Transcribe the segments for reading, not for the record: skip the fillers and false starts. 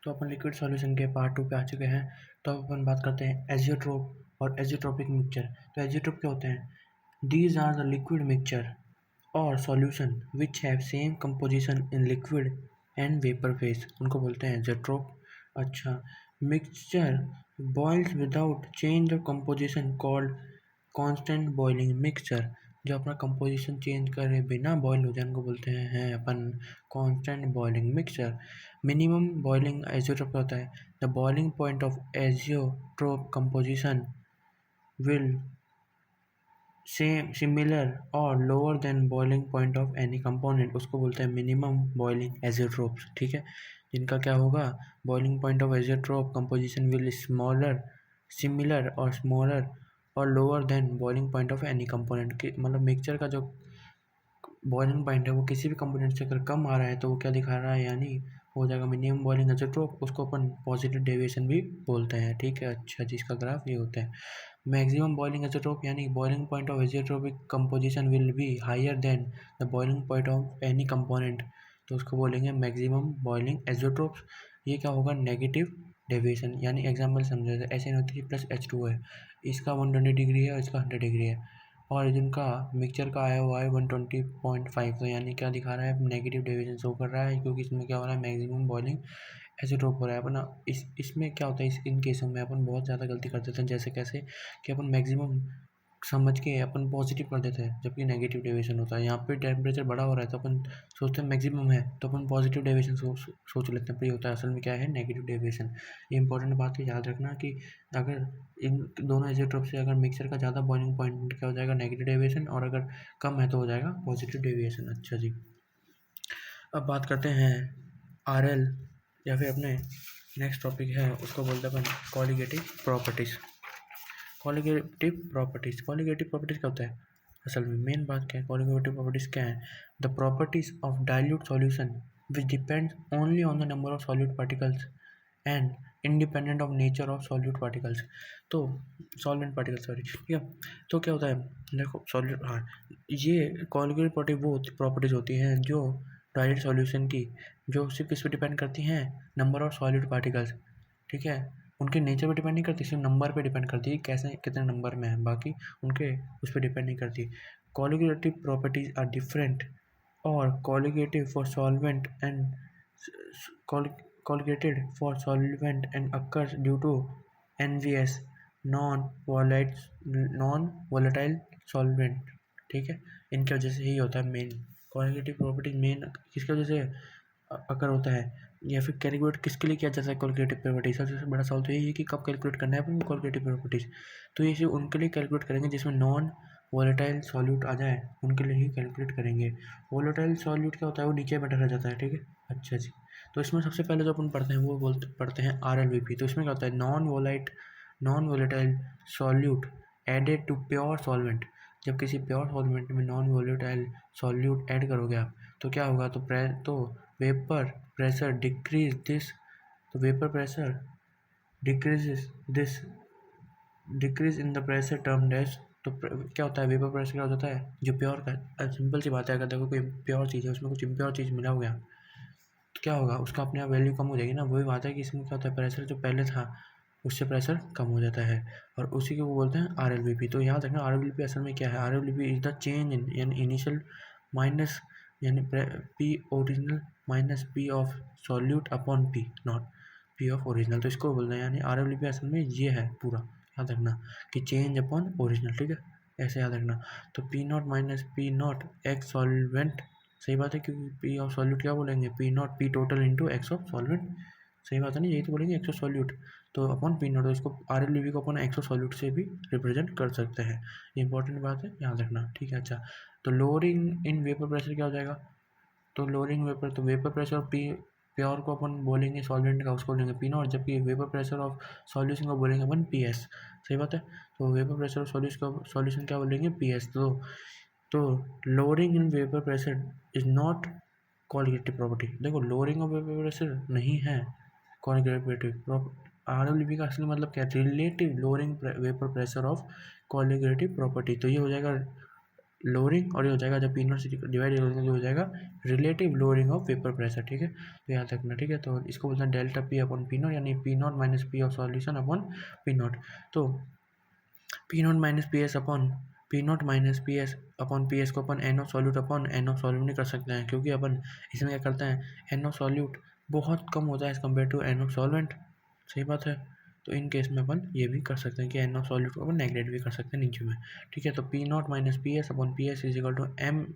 तो अपन liquid solution के part 2 पे आ चुके हैं। तो अब अपन बात करते हैं एजियोट्रोप और एजियोट्रोपिक मिक्सचर। तो एजियोट्रोप क्या होते हैं? These are the liquid mixture और solution which have same composition in liquid and vapour phase, उनको बोलते हैं एजियोट्रोप। अच्छा, mixture boils without change of composition called constant boiling mixture. जो अपना कंपोजिशन चेंज करे बिना बॉयल हो जाए उनको बोलते हैं अपन constant boiling mixture. Minimum boiling azeotrope होता है the boiling point of azeotrope composition will same similar और lower than boiling point of any component, उसको बोलते हैं मिनिमम बॉइलिंग एजियोट्रोप्स। ठीक है, जिनका क्या होगा, boiling point of azeotrope composition will smaller similar और स्मॉलर और lower than boiling point of any component की, मतलब मिक्सचर का जो बॉइलिंग पॉइंट है वो किसी भी कंपोनेंट से अगर कम आ रहा है तो वो क्या दिखा रहा है, यानी हो जाएगा मिनिमम बॉइलिंग एजियोट्रोप, उसको अपन पॉजिटिव डेविएशन भी बोलते हैं। ठीक है, अच्छा, जिसका ग्राफ ये होता है। मैक्सिमम बॉइलिंग एजियोट्रोप यानी boiling point of azeotropic composition will be higher than the boiling point of any component, तो उसको बोलेंगे मैक्सिमम बॉइलिंग एजियोट्रोप्स। ये क्या होगा, नेगेटिव डेविएशन। यानी एग्जाम्पल समझो, SnO3 प्लस H2O है, इसका 120 डिग्री है और इसका 100 डिग्री है, और जिनका मिक्सचर का आया हुआ है 120.5, तो यानी क्या दिखा रहा है, नेगेटिव डेविएशन शो कर रहा है, क्योंकि इसमें क्या हो रहा है, मैक्सिमम बॉइलिंग एजियोट्रोप हो रहा है। अपन इसमें क्या होता है, इन केसों में अपन बहुत ज़्यादा गलती कर देते हैं। जैसे कैसे कि अपन मैक्सिमम समझ के अपन पॉजिटिव कर देते हैं जबकि नेगेटिव डेविएशन होता है। यहाँ पे टेम्परेचर बढ़ा हो रहा है तो अपन सोचते हैं मैक्सिमम है तो अपन पॉजिटिव डेविएशन सोच लेते हैं, पर ये होता है असल में क्या है, नेगेटिव डेविएशन। ये इंपॉर्टेंट बात है, याद रखना कि अगर इन दोनों एजियोट्रोप से अगर मिक्सचर का ज़्यादा बॉइलिंग पॉइंट क्या हो जाएगा, नेगेटिव डेविएशन, और अगर कम है तो हो जाएगा पॉजिटिव डेविएशन। अच्छा जी, अब बात करते हैं RL या फिर अपने नेक्स्ट टॉपिक है उसको बोलते हैं अपन कॉलिगेटिव प्रॉपर्टीज़। कॉलिगेटिव प्रॉपर्टीज़ क्या होता है, असल में मेन बात क्या है, कॉलिगेटिव प्रॉपर्टीज़ क्या है, the properties of dilute solution which depends only on the number of solute particles and independent of nature of solute particles. तो सॉल्वेंट पार्टिकल्स, सॉरी, ठीक है। तो क्या होता है, देखो सॉल्यूट, हाँ, ये कॉलिगेटिव प्रॉपर्टीज़ होती हैं जो डाइल्यूट सॉल्यूशन की, जो सिर्फ किस पे डिपेंड करती हैं, नंबर ऑफ सॉल्यूट पार्टिकल्स। ठीक है, उनके नेचर पे डिपेंड नहीं करती, सिर्फ नंबर पे डिपेंड करती है, कैसे कितने नंबर में है, बाकी उनके उस पर डिपेंड नहीं करती। कॉलिगेटिव प्रॉपर्टीज आर डिफरेंट और colligative for solvent and colligated for solvent and occurs due to NVS non volatile solvent. ठीक है, इनकी वजह से ही होता है मेन कॉलिगेटिव प्रॉपर्टीज, मेन किसकी वजह से अकर होता है, या फिर कैलकुलेट किसके लिए किया जाता है कॉलिगेटिव प्रॉपर्टीज। सबसे बड़ा सवाल तो यही है कि कब कैलकुलेट करना है अपन कॉलिगेटिव प्रॉपर्टीज। तो ये सिर्फ उनके लिए कैलकुलेट करेंगे जिसमें नॉन वोलेटाइल सॉल्यूट आ जाए, उनके लिए ही कैलकुलेट करेंगे। वोलेटाइल सॉल्यूट क्या होता है, वो नीचे बैठा रह जाता है। ठीक है, अच्छा जी, तो इसमें सबसे पहले जो अपन पढ़ते हैं वो पढ़ते हैं RLVP। तो इसमें क्या होता है, non volatile solute added to pure solvent. जब किसी प्योर सॉल्वेंट में नॉन वोलेटाइल सॉल्यूट ऐड करोगे आप तो क्या होगा, तो वेपर प्रेशर डिक्रीज दिस, तो vapour pressure decrease in the pressure term dash. तो क्या होता है, वेपर प्रेशर क्या होता है, जो प्योर का, सिंपल सी बात है, अगर देखो कोई प्योर चीज़ है उसमें कुछ इम्प्योर चीज़ मिला हो गया तो क्या होगा, उसका अपने आप वैल्यू कम हो जाएगी ना। वही बात है कि इसमें क्या होता है, प्रेशर जो पहले था उससे प्रेशर कम हो जाता है, और उसी को वो बोलते हैं RLVP। तो याद रखना RLVP असल में क्या है, RLVP is the change in यानी इनिशियल माइनस यानी P original minus P of solute upon P not P of original. तो इसको बोलते हैं, यानी RLVP असल में ये है पूरा, याद रखना कि चेंज अपॉन ओरिजिनल। ठीक है, ऐसे याद रखना। तो P not minus P not x solvent, सही बात है, क्योंकि P ऑफ सॉल्यूट क्या बोलेंगे, P not P total into x of solvent, सही बात है ना, यही तो बोलेंगे एक्स ऑफ सॉल्यूट। तो अपॉन P नॉट, तो इसको RLVP को अपन एक्स ऑफ सॉल्यूट से भी रिप्रेजेंट कर सकते हैं, ये इंपॉर्टेंट बात है, याद रखना। ठीक है, अच्छा, तो लोअरिंग इन वेपर प्रेशर क्या हो जाएगा, तो लोअरिंग वेपर, तो वेपर प्रेशर P प्योर को अपन बोलेंगे सॉल्वेंट का, उसको बोलेंगे P नॉट, जबकि वेपर प्रेशर ऑफ सॉल्यूशन को बोलेंगे अपन PS, सही बात है। तो वेपर प्रेशर ऑफ सॉल्यूशन क्या बोलेंगे, PS। तो lowering in vapour pressure is not colligative property. देखो, लोअरिंग ऑफ वेपर प्रेशर नहीं है कॉलिगेटिव। RLVP का असली मतलब क्या है, relative lowering vapour pressure of colligative property. तो ये हो जाएगा लोअरिंग, और ये हो जाएगा जब P0 से डिवाइड हो जाएगा relative lowering of vapour pressure, ठीक है। तो याद रखना, ठीक है। तो इसको बोलते हैं डेल्टा P अपॉन P0, यानी P0 minus P of solution upon P0। तो P0 minus P S upon P0 minus P S upon P S को अपन N of solute upon N of solute नहीं कर सकते हैं, क्योंकि अपन इसमें क्या करते हैं, एन ऑफ सॉल्यूट बहुत कम होता है as compare to N of solvent, सही बात है। तो इन केस में अपन ये भी कर सकते हैं कि एन ऑफ सॉल्यूट को अपन नेगलेक्ट भी कर सकते हैं नीचे में, ठीक है। तो P0 minus P S upon P S is equal to M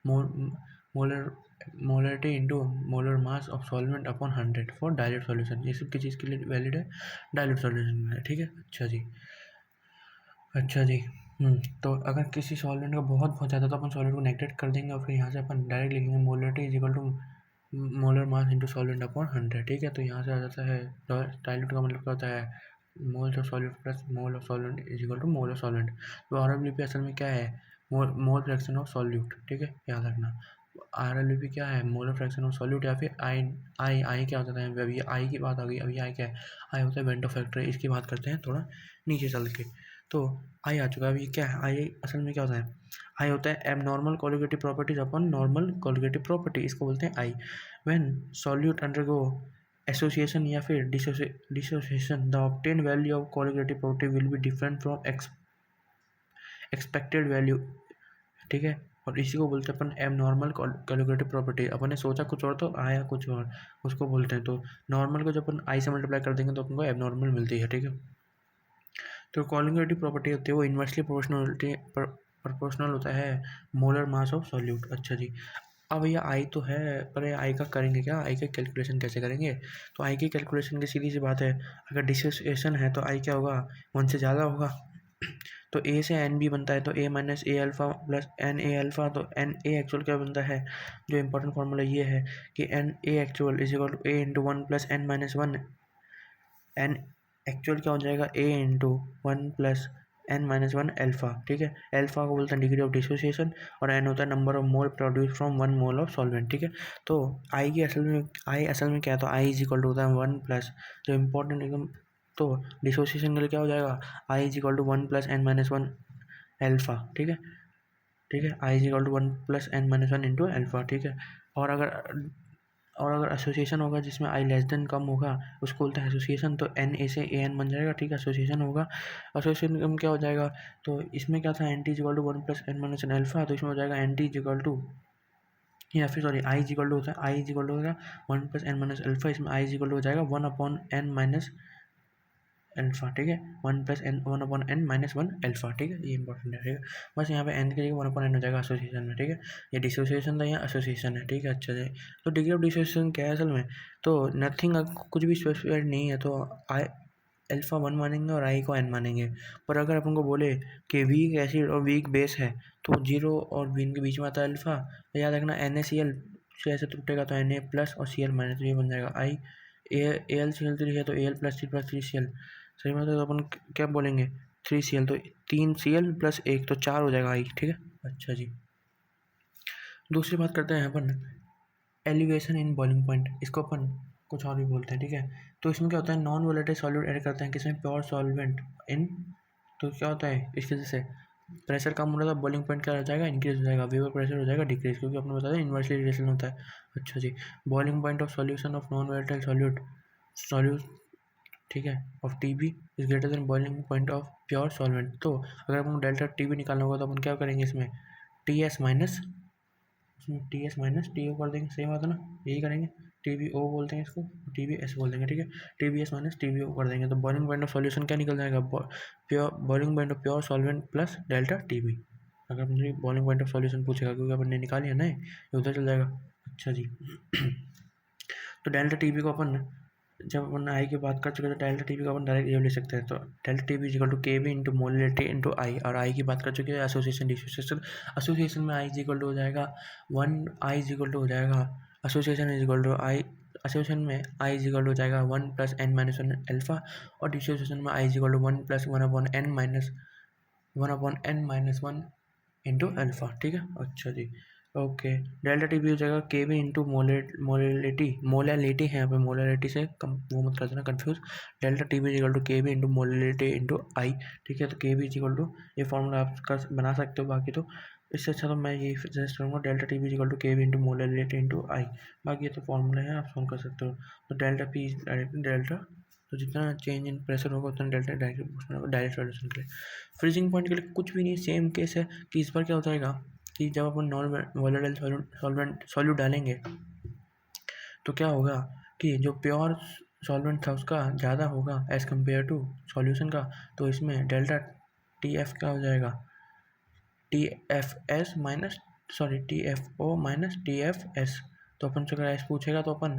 molar molarity into molar mass of solvent upon 100 for dilute solution. ये सब किस चीज़ के लिए वैलिड है, डायल्यूट सॉल्यूशन में, ठीक है। अच्छा जी। तो अगर किसी सॉल्वेंट का बहुत ज़्यादा, तो अपन सॉल्वेंट को नेगलेक्ट कर देंगे और फिर यहाँ से अपन डायरेक्ट लिखेंगे molarity is equal to molar mass into solvent upon 100, ठीक है। तो यहाँ से आ जाता है डायल्यूट का मतलब क्या होता है, mole of solvent plus mole of solvent is equal to mole of solvent. तो RWP असल में क्या है, मोल फ्रैक्शन ऑफ सॉल्यूट, ठीक है, याद रखना। RWP क्या है, मोलर फ्रैक्शन ऑफ सॉल्यूट, या फिर आई क्या होता है, अभी आई की बात आ गई। अभी आई क्या है, आई होता है वेंटो फैक्टर, इसकी बात करते हैं थोड़ा नीचे चल के। तो आई आ चुका है। अभी क्या है, आई असल में क्या होता है, आई होता है abnormal colligative properties upon normal colligative property, इसको बोलते हैं आई। व्हेन सॉल्यूट अंडरगो एसोसिएशन या फिर dissociation, the obtain value of colligative property will be different from expected value, ठीक है। और इसी को बोलते हैं अपन एबनॉर्मल कोलिगेटिव प्रॉपर्टी। अपन ने सोचा कुछ और तो आया कुछ और, उसको बोलते हैं। तो नॉर्मल को जब अपन आई से मल्टीप्लाई कर देंगे तो अपन को एबनॉर्मल मिलती है, ठीक है। तो कोलिगेटिव प्रॉपर्टी होती है वो इन्वर्सली प्रोपोर्शनल होता है मोलर मास ऑफ सॉल्यूट। अच्छा जी। अब भैया आई तो है, पर आई का करेंगे क्या, आई का कैलकुलेशन कैसे करेंगे। तो आई की कैलकुलेशन की सीधी सी बात है, अगर डिसोसिएशन है तो आई क्या होगा, 1 से ज़्यादा होगा। तो ए से एन बी बनता है, तो A minus A alpha plus N A alpha. तो एन ए एक्चुअल क्या बनता है, जो इंपॉर्टेंट फार्मूला ये है कि N A actual is equal to A into 1 plus N minus 1। N actual क्या हो जाएगा, A into 1 plus N minus 1 alpha, ठीक है। एल्फा को बोलते हैं डिग्री ऑफ डिसोसिएशन, और एन होता है number of mole produce from 1 mole of solvent, ठीक है। तो आई असल में क्या है, तो आई इज इक्वल टू होता है 1 प्लस, जो इंपॉर्टेंट एकदम, तो डिसोसिएशन के लिए क्या हो जाएगा, I is equal to 1 plus N minus 1 alpha, ठीक है। I is equal to 1 plus N minus 1 into alpha, ठीक है। और अगर एसोसिएशन होगा जिसमें आई लेस देन कम होगा, उसको बोलते हैं एसोसिएशन। तो एन ए से ए एन बन जाएगा, ठीक है, एसोसिएशन होगा। एसोसिएशन कम क्या हो जाएगा, तो इसमें क्या था, N T equal to 1 plus N minus N alpha, तो इसमें हो जाएगा एन टी इक्वल टू, या फिर सॉरी आई इक्वल टू होता है, आई इक्वल टू होगा 1 प्लस एन माइनस एल्फा, इसमें आई इक्वल टू हो जाएगा 1 अपॉन एन माइनस एल्फा, ठीक है। 1 अपॉन एन माइनस 1 एल्फा, ठीक है, ये इंपॉर्टेंट है, ठीक है। बस यहाँ पे एन के लिए 1 अपॉन एन हो जाएगा एसोसिएशन में, ठीक है। ये डिसोसिएशन था, यहाँ एसोसिएशन है, ठीक है। अच्छा जी। तो डिग्री ऑफ डिसोसिएशन क्या है असल में, तो नथिंग, कुछ भी स्पेसिफाइड नहीं है, तो आई एल्फा 1 मानेंगे और आई को एन मानेंगे। पर अगर अपन को बोले कि वीक एसिड और वीक बेस है, तो 0 और बीन के बीच में आता है अल्फा, तो याद रखना NaCl से ऐसे टूटेगा तो Na प्लस और Cl माइनस, तो ये बन जाएगा आई। AlCl3 है तो Al प्लस थ्री Cl, सही बात है। तो अपन क्या बोलेंगे, 3Cl, तो 3Cl प्लस 1, तो 4 हो जाएगा आई, ठीक है। अच्छा जी। दूसरी बात करते हैं अपन एलिवेशन इन बॉइलिंग पॉइंट, इसको अपन कुछ और भी बोलते हैं, ठीक है। तो इसमें क्या होता है, नॉन वोलेटाइल सॉल्यूट ऐड करते हैं किसमें, प्योर सॉल्वेंट इन। तो क्या होता है, इसकी वजह से प्रेशर कम हो रहा था, बॉइलिंग पॉइंट क्या हो जाएगा, इंक्रीज हो जाएगा, वेपर प्रेशर हो जाएगा डिक्रीज, क्योंकि आपने बताया इन्वर्सली रिलेशन होता है। अच्छा जी। Boiling point of solution of non volatile solute, ठीक है, of TB is greater than boiling point of pure solvent. तो अगर अपन डेल्टा TB निकालना होगा तो अपन क्या करेंगे, इसमें TS माइनस, इसमें TS माइनस TO कर देंगे, सही बात है ना, यही करेंगे। TBO बोलते हैं इसको, TBS बोल देंगे, ठीक है। TBS माइनस TBO कर देंगे, तो बॉइलिंग पॉइंट ऑफ सॉल्यूशन क्या निकल जाएगा, pure boiling point of pure solvent plus delta TB। अगर मुझे बॉइलिंग पॉइंट ऑफ सॉल्यूशन पूछेगा, क्योंकि अपन ने निकाली है ना, ये उधर चल जाएगा। अच्छा जी। तो डेल्टा TB को अपन, जब अपन आई की बात कर चुके, तो डेल्टा TB को अपन डायरेक्ट ये ले सकते हैं। तो delta TB equal to KB into molality into I, और आई की बात कर चुके हैं एसोसिएशन डिसोसिएशन। एसोसिएशन में आई इक्वल टू हो जाएगा 1, आई इक्वल टू हो जाएगा, association is equal to I, association में आई इक्वल टू हो जाएगा 1 प्लस एन माइनस 1 एल्फा, और डिसोसिएशन में I equal to 1 plus 1 upon n minus 1 into alpha, ठीक है। अच्छा जी। ओके। डेल्टा TB हो जाएगा KB इंटू मोलैलिटी है यहाँ पे, मोलैलिटी से कम वो मत कर देना confuse. Delta TB equal to KB into molality into I, ठीक है। तो KB इक्वल टू, ये फॉर्मूला आप कर बना सकते हो, बाकी तो इससे अच्छा तो मैं यही सजेस्ट करूँगा delta T B equal to K V into molarity into I. बाकी ये तो फॉर्मूला है, आप सॉल्व कर सकते हो। तो डेल्टा पी डायरेक्ट डेल्टा, तो जितना चेंज इन प्रेशर होगा उतना डेल्टा डायरेक्ट पूछना होगा डायरेक्ट सॉल्यूशन के लिए। फ्रीजिंग पॉइंट के लिए कुछ भी नहीं, सेम केस है कि इस पर क्या हो जाएगा कि जब अपन नॉन वोलेटाइल सॉल्यूट डालेंगे तो क्या होगा कि जो प्योर सॉल्वेंट था उसका ज़्यादा होगा एज़ कम्पेयर टू सॉल्यूशन का। तो इसमें डेल्टा टी एफ क्या हो जाएगा, T F S minus T F O minus T F S. तो अपन से अगर एस पूछेगा तो अपन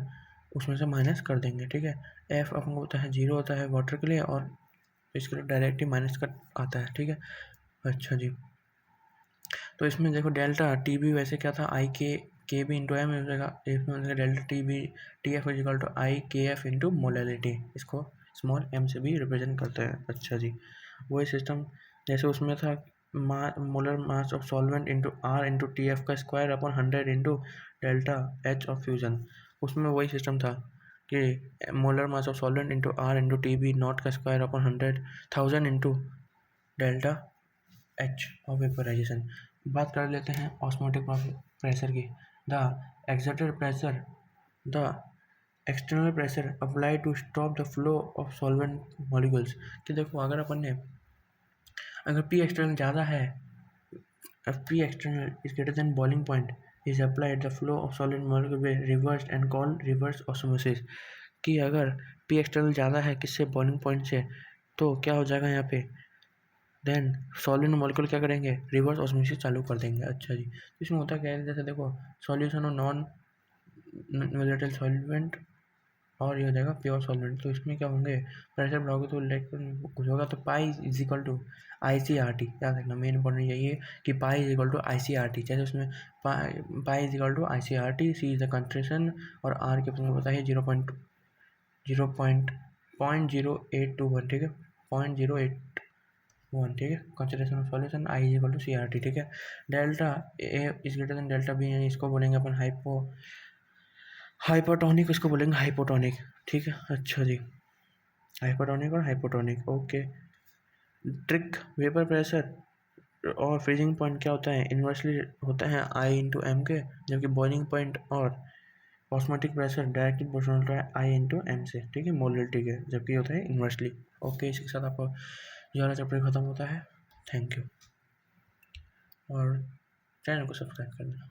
उसमें से माइनस कर देंगे, ठीक है। एफ अपन को होता है 0 होता है वाटर के लिए, और इसके लिए डायरेक्ट ही माइनस का आता है, ठीक है। अच्छा जी, तो इसमें देखो डेल्टा टी बी वैसे क्या था, आई के बी इंटू एम हो जाएगा। इसमें हो जाएगा delta T B T F is equal to I K F into molality, इसको स्मॉल एम से भी रिप्रेजेंट करते हैं। अच्छा जी, वही सिस्टम जैसे उसमें था molar mass of solvent into R into T F का square upon 100 into delta H of fusion. उसमें वही सिस्टम था कि molar mass of solvent into R into T B not का square upon 100,000 into delta H of vaporisation. बात कर लेते हैं ऑस्मोटिक प्रेशर की। The exerted pressure, the external pressure apply to stop the flow of solvent molecules. कि देखो अगर P external ज़्यादा है, P external is greater than boiling point is applied the flow of solid molecule by reverse and called reverse osmosis. कि अगर P external ज़्यादा है किससे, बॉइलिंग पॉइंट से, तो क्या हो जाएगा यहाँ पे, देन सॉलिड मॉलिक्यूल क्या करेंगे, रिवर्स ऑस्मोसिस चालू कर देंगे। अच्छा जी, इसमें होता क्या है, जैसे देखो solution of non volatile solvent और ये हो जाएगा प्योर सॉल्वेंट। तो इसमें क्या होंगे, प्रेशर बढ़ाओगे तो लाइक कुछ होगा। तो pi is equal to I C R T, याद रखना मेन इंपॉर्टेंट यही है कि pi is equal to I C R T. जैसे उसमें pi is equal to I C R T, C is the concentration और आर के अपने बताइए 0.0821, ठीक है, 0.081, ठीक है। Concentration of solution I is equal to C R T, ठीक है। Delta A is greater than delta B, यानी इसको बोलेंगे अपन हाइपोटोनिक, इसको बोलेंगे हाइपोटोनिक, ठीक है। अच्छा जी, हाइपोटोनिक और hypotonic, okay. Trick, vapour pressure और फ्रीजिंग पॉइंट क्या होता है, इन्वर्सली होता है आई इंटू एम के, जबकि बॉइलिंग पॉइंट और ऑस्मोटिक प्रेशर डायरेक्टली प्रोपोर्शनल होता है आई इंटू एम से, ठीक है, मोलरिटी के, जबकि होता है इन्वर्सली। ओके, इसके साथ आपका जो वाला चैप्टर खत्म होता है। थैंक यू, और चैनल को सब्सक्राइब कर देना।